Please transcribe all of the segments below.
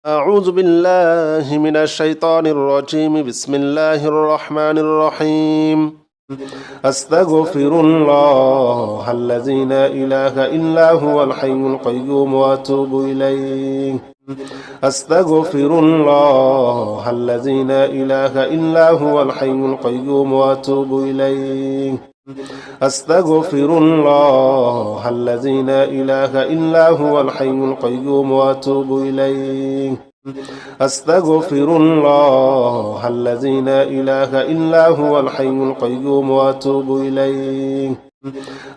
أعوذ بالله من الشيطان الرجيم بسم الله الرحمن الرحيم أستغفر الله الذي لا إله إلا هو الحي القيوم وأتوب إليه أستغفر الله الذي لا إله إلا هو الحي القيوم وأتوب إليه أستغفر الله الذي لا إله إلا هو الحي القيوم وأتوب إليه أستغفر الله الذي لا إله إلا هو الحي القيوم وأتوب إليه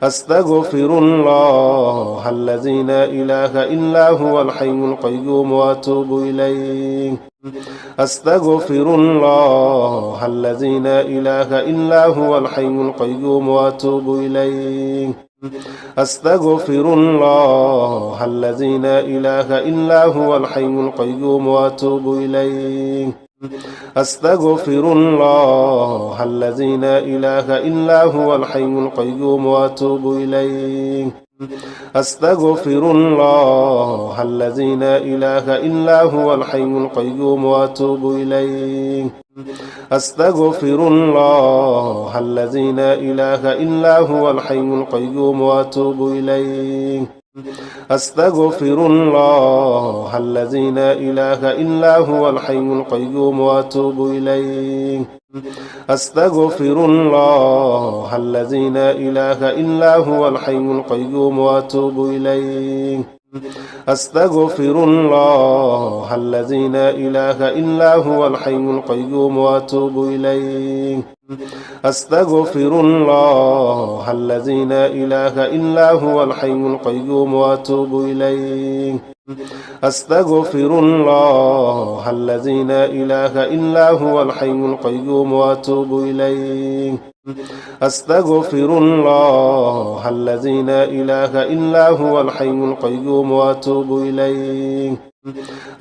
أستغفر الله الذي لا إله إلا هو الحي القيوم وأتوب إليه أستغفر الله الذي لا إله إلا هو الحي القيوم وأتوب إليه أستغفر الله الذي لا إله إلا هو الحي القيوم وأتوب إليه أستغفر الله الذي لا إله إلا هو الحي القيوم وأتوب إليه أستغفر الله الذي لا إله إلا هو الحي القيوم وأتوب إليه أستغفر الله الذي لا إله إلا هو الحي القيوم وأتوب إليه أستغفر الله الذي لا إله إلا هو الحي القيوم وأتوب إليه أستغفر الله الذي لا إله إلا هو الحي القيوم وأتوب إليه أستغفر الله الذي لا إله إلا هو الحي القيوم وأتوب إليه أستغفر الله الذي لا إله إلا هو الحي القيوم وأتوب إليه أستغفر الله الذي لا إله إلا هو الحي القيوم وأتوب إليه أستغفر الله الذي لا إله إلا هو الحي القيوم وأتوب إليه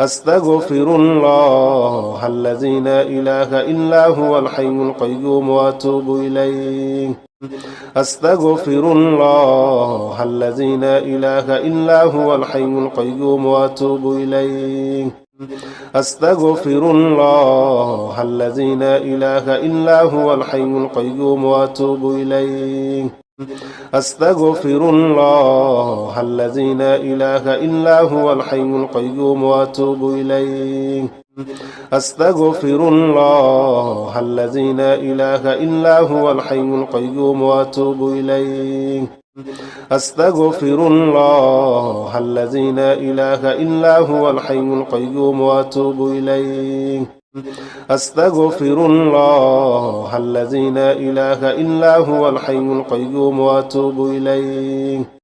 أستغفر الله الذي لا إله إلا هو الحي القيوم وأتوب إليه أستغفر الله الذي لا إله إلا هو الحي القيوم وأتوب إليه أستغفر الله الذي لا إله إلا هو الحي القيوم وأتوب إليه أستغفر الله الذي لا إله إلا هو الحي القيوم وأتوب إليه أستغفر الله الذي لا إله إلا هو الحي القيوم وأتوب إليه أستغفر الله الذي لا إله إلا هو الحي القيوم وأتوب إليه أستغفر الله الذي لا إله إلا هو الحي القيوم وأتوب إليه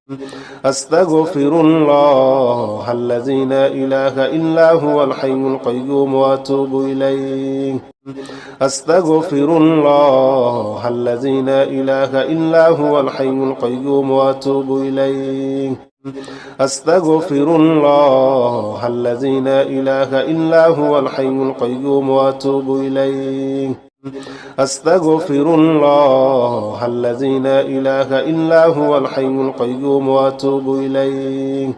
أستغفر الله الذي لا إله إلا هو الحي القيوم وأتوب إليه أستغفر الله الذي لا إله إلا هو الحي القيوم وأتوب إليه أستغفر الله الذي لا إله إلا هو الحي القيوم وأتوب إليه أستغفر الله الذي لا إله إلا هو الحي القيوم وأتوب إليه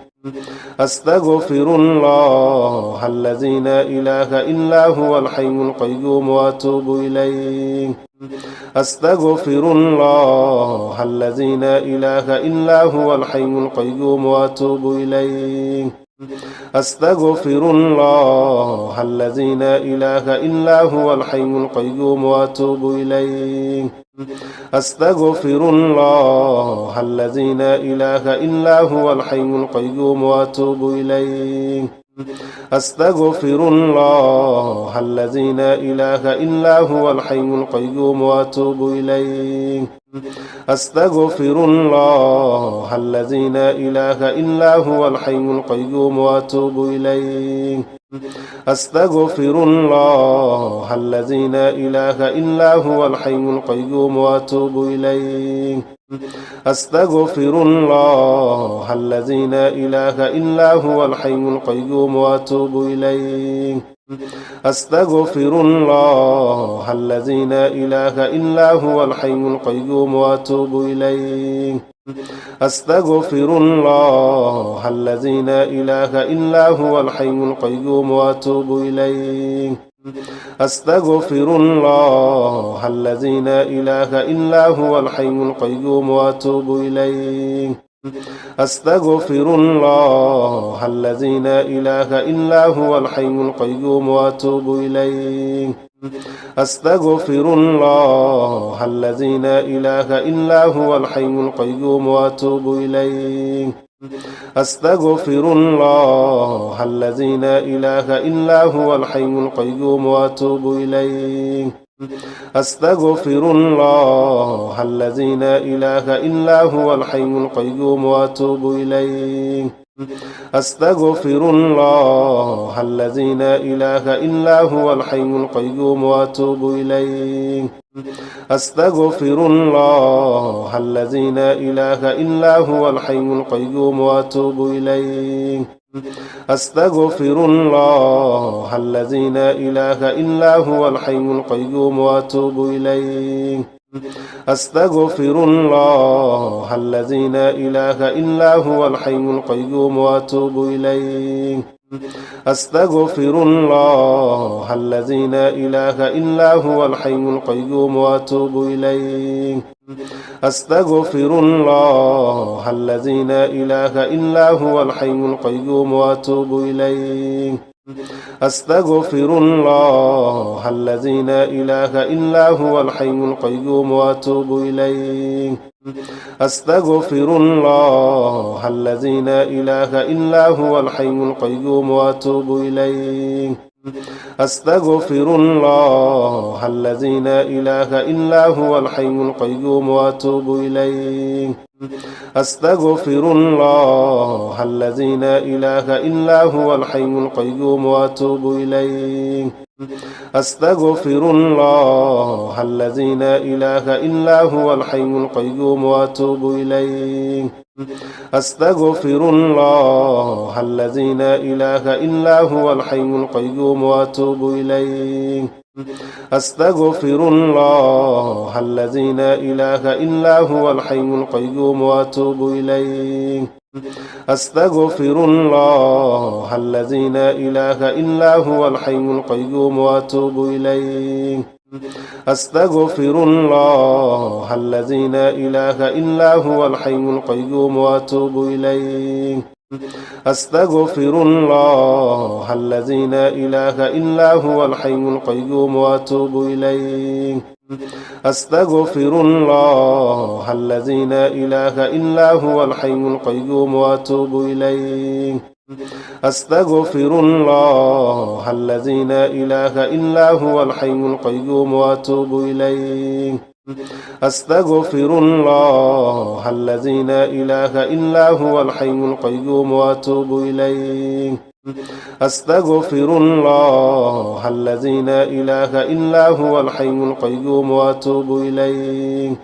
أستغفر الله الذي لا إله إلا هو الحي القيوم وأتوب إليه أستغفر الله الذي لا إله إلا هو الحي القيوم وأتوب إليه أستغفر الله الذي لا إله إلا هو الحي القيوم وأتوب إليه أستغفر الله الذي لا إله إلا هو الحي القيوم وأتوب إليه أستغفر الله الذي لا إله إلا هو الحي القيوم وأتوب إليه أستغفر الله الذي لا إله إلا هو الحي القيوم وأتوب إليه أستغفر الله الذي لا إله إلا هو الحي القيوم وأتوب إليه أستغفر الله الذي لا إله إلا هو الحي القيوم وأتوب إليه أستغفر الله الذي لا إله إلا هو الحي القيوم وأتوب إليه أستغفر الله الذي لا إله إلا هو الحي القيوم وأتوب إليه أستغفر الله الذي لا إله إلا هو الحي القيوم وأتوب إليه أستغفر الله الذي لا إله إلا هو الحي القيوم وأتوب إليه أستغفر الله الذي لا إله إلا هو الحي القيوم وأتوب إليه أستغفر الله الذي لا إله إلا هو الحي القيوم وأتوب إليه أستغفر الله الذي لا إله إلا هو الحي القيوم وأتوب إليه أستغفر الله الذي لا إله إلا هو الحي القيوم وأتوب إليه أستغفر الله الذي لا إله إلا هو الحي القيوم وأتوب إليه أستغفر الله الذي لا إله إلا هو الحي القيوم وأتوب إليه أستغفر الله الذي لا إله إلا هو الحي القيوم وأتوب إليه أستغفر الله الذي لا إله إلا هو الحي القيوم وأتوب إليه أستغفر الله الذي لا إله إلا هو الحي القيوم وأتوب إليه أستغفر الله الذي لا إله إلا هو الحي القيوم وأتوب إليه أستغفر الله الذي لا إله إلا هو الحي القيوم وأتوب إليه أستغفر الله الذي لا إله إلا هو الحي القيوم وأتوب إليه أستغفر الله الذي لا إله إلا هو الحي القيوم وأتوب إليه أستغفر الله الذي لا إله إلا هو الحي القيوم وأتوب إليه أستغفر الله الذي لا إله إلا هو الحي القيوم وأتوب إليه أستغفر الله الذي لا إله إلا هو الحي القيوم وأتوب إليه أستغفر الله الذي لا إله إلا هو الحي القيوم وأتوب إليه أستغفر الله الذي لا إله إلا هو الحي القيوم وأتوب إليه أستغفر الله الذي لا إله إلا هو الحي القيوم وأتوب إليه أستغفر الله الذي لا إله إلا هو الحي القيوم وأتوب إليه أستغفر الله الذي لا إله إلا هو الحي القيوم وأتوب إليه أستغفر الله الذي لا إله إلا هو الحي القيوم وأتوب إليه أستغفر الله الذي لا إله إلا هو الحي القيوم وأتوب إليه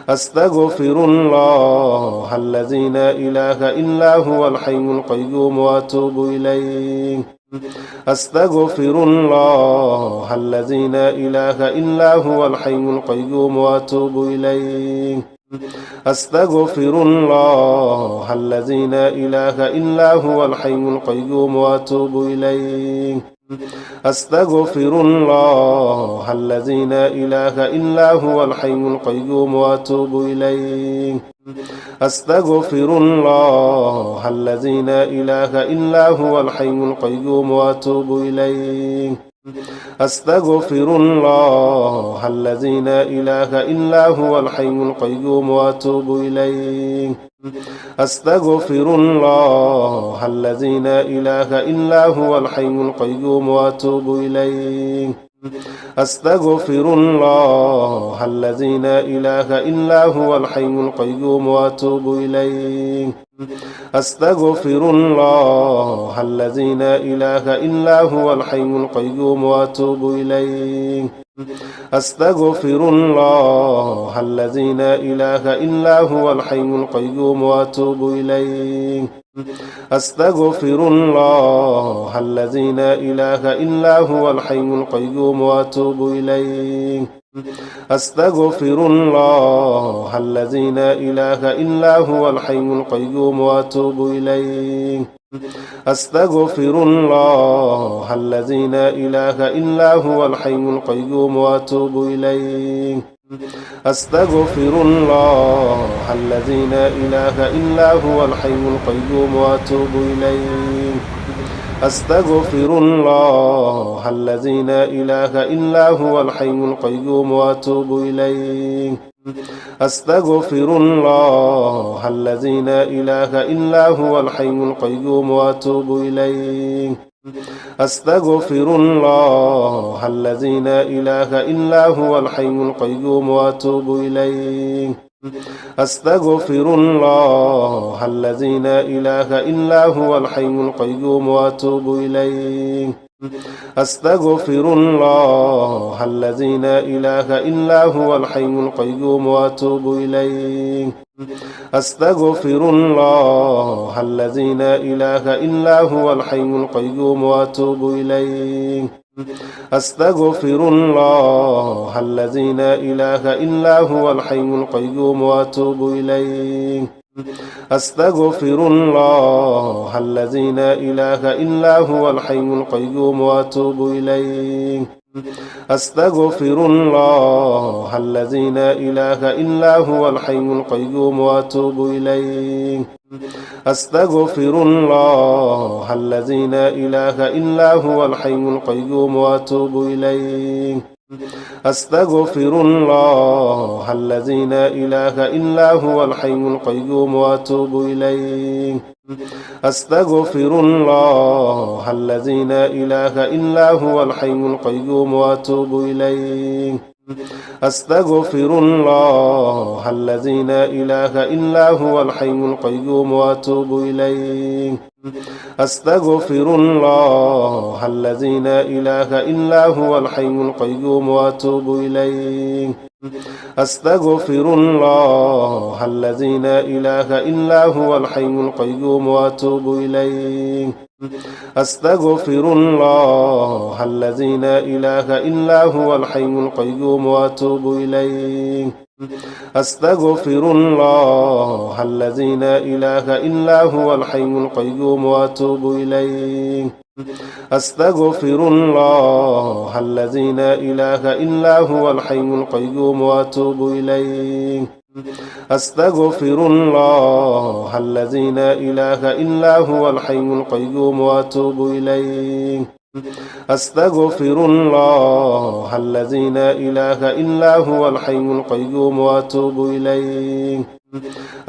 أستغفر الله الذي لا إله إلا هو الحي القيوم وأتوب إليه أستغفر الله الذي لا إله إلا هو الحي القيوم وأتوب إليه أستغفر الله الذي لا إله إلا هو الحي القيوم وأتوب إليه أستغفر الله الذي لا إله إلا هو الحي القيوم وأتوب إليه أستغفر الله الذي لا إله إلا هو الحي القيوم وأتوب إليه أستغفر الله الذي لا إله إلا هو الحي القيوم وأتوب إليه أستغفر الله الذي لا إله إلا هو الحي القيوم وأتوب إليه أستغفر الله الذي لا إله إلا هو الحي القيوم وأتوب إليه أستغفر الله الذي لا إله إلا هو الحي القيوم وأتوب إليه أستغفر الله الذي لا إله إلا هو الحي القيوم وأتوب إليه أستغفر الله الذي لا إله إلا هو الحي القيوم وأتوب إليه أستغفر الله الذي لا إله إلا هو الحي القيوم وأتوب إليه أستغفر الله الذي لا إله إلا هو الحي القيوم وأتوب إليه أستغفر الله الذي لا إله إلا هو الحي القيوم وأتوب إليه أستغفر الله الذي لا إله إلا هو الحي القيوم وأتوب إليه أستغفر الله الذي لا إله إلا هو الحي القيوم وأتوب إليه أستغفر الله الذي لا إله إلا هو الحي القيوم وأتوب إليه أستغفر الله الذي لا إله إلا هو الحي القيوم وأتوب إليه أستغفر الله الذي لا إله إلا هو الحي القيوم وأتوب إليه أستغفر الله الذي لا إله إلا هو الحي القيوم وأتوب إليه أستغفر الله الذي لا إله إلا هو الحي القيوم وأتوب إليه أستغفر الله الذي لا إله إلا هو الحي القيوم وأتوب إليه أستغفر الله الذي لا إله إلا هو الحي القيوم وأتوب إليه أستغفر الله الذي لا إله إلا هو الحي القيوم وأتوب إليه أستغفر الله الذي لا إله إلا هو الحي القيوم وأتوب إليه أستغفر الله الذي لا إله إلا هو الحي القيوم وأتوب إليه أستغفر الله الذي لا إله إلا هو الحي القيوم وأتوب إليه أستغفر الله الذي لا إله إلا هو الحي القيوم وأتوب إليه أستغفر الله الذي لا إله إلا هو الحي القيوم وأتوب إليه أستغفر الله الذي لا إله إلا هو الحي القيوم وأتوب إليه أستغفر الله الذي لا إله إلا هو الحي القيوم وأتوب إليه أستغفر الله الذي لا إله إلا هو الحي القيوم وأتوب إليه أستغفر الله الذي لا إله إلا هو الحي القيوم وأتوب إليه أستغفر الله الذي لا إله إلا هو الحي القيوم وأتوب إليه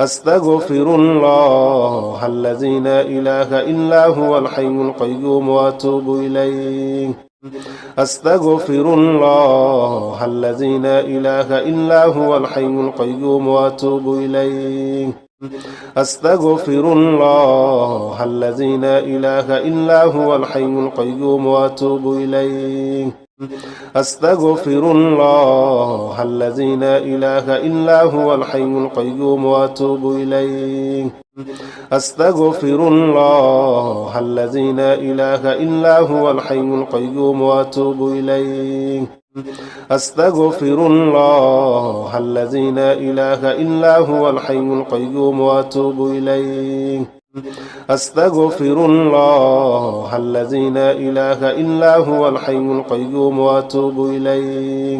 أستغفر الله الذي لا إله إلا هو الحي القيوم وأتوب إليه أستغفر الله الذي لا إله إلا هو الحي القيوم وأتوب إليه أستغفر الله الذي لا إله إلا هو الحي القيوم وأتوب إليه أستغفر الله الذي لا إله إلا هو الحي القيوم وأتوب إليه أستغفر الله الذي لا إله إلا هو الحي القيوم وأتوب إليه أستغفر الله الذي لا إله إلا هو الحي القيوم وأتوب إليه أستغفر الله الذي لا إله إلا هو الحي القيوم وأتوب إليه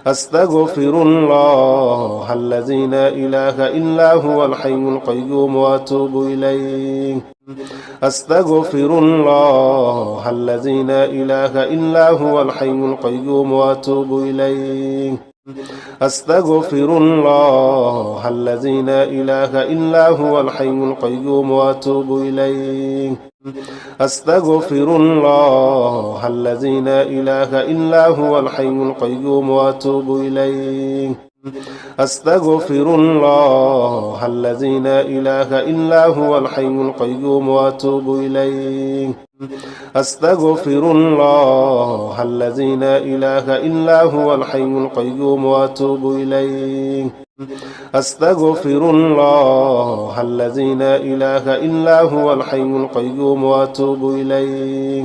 أستغفر الله الذي لا إله إلا هو الحي القيوم وأتوب إليه أستغفر الله الذي لا إله إلا هو الحي القيوم وأتوب إليه أستغفر الله الذي لا إله إلا هو الحي القيوم وأتوب إليه أستغفر الله الذي لا إله إلا هو الحي القيوم وأتوب إليه أستغفر الله الذي لا إله إلا هو الحي القيوم وأتوب إليه أستغفر الله الذي لا إله إلا هو الحي القيوم وأتوب إليه أستغفر الله الذي لا إله إلا هو الحي القيوم وأتوب إليه